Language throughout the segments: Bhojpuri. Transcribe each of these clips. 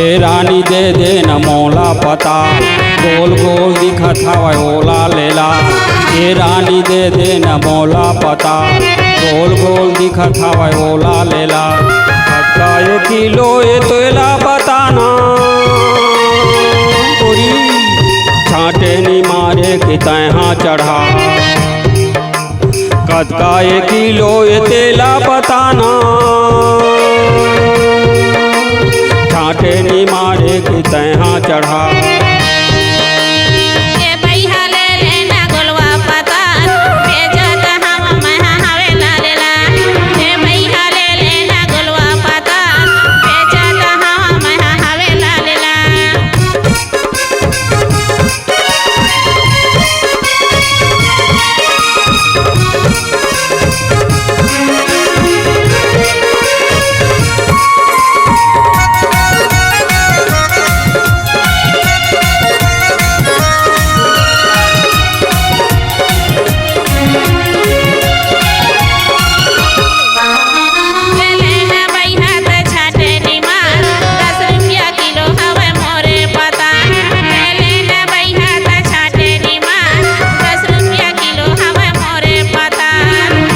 ए रानी दे दे न मोला पता, गोल गोल दिखत हवै ओला लेला। ए रानी दे दे न मोला पता, गोल गोल दिखत हवै ओला लेला। कतका ये किलो ये तोला बताना, तोरी छाटे नी मारे कि तैहा चढ़ा। कतका ये किलो ये तेला बताना, छाटे नी मारे कि तैहा चढ़ा।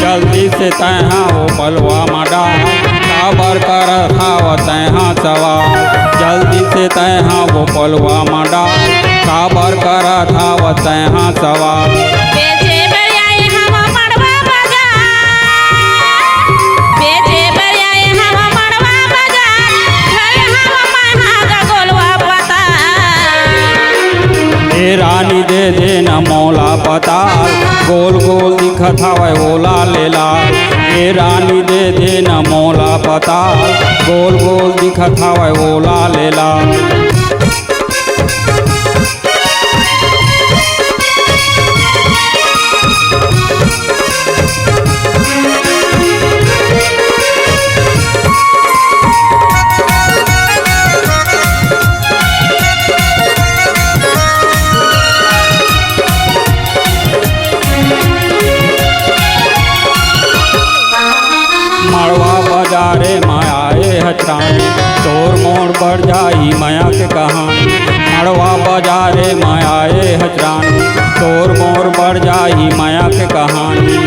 जल्दी से तैहा हो पलवा मडा, काबर कर खाव तैहा सवार। जल्दी से तैहा वो पलवा मडा, काबर कर खाव तैहा सवार। ए रानी दे दे न मोला पता, गोल गोल दिखत हवै ओला लेला। ए रानी दे दे न मोला पता, गोल गोल दिखत हवै ओला लेला। मड़वा बाजारे मायाए हचरानी, तोर मोड़ बढ़ जाई माया के कहानी। मड़वा बाजारे मायाए हचरानी, तोर मोड़ बढ़ जाई माया के कहानी।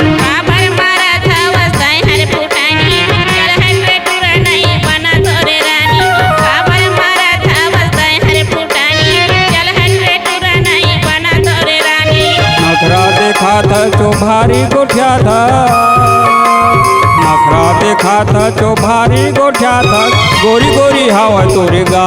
नखरा देखा था जो भारी गोठिया था, नखरा देखा था जो भारी गोठिया था। गोरी गोरी हवा तोरे गा।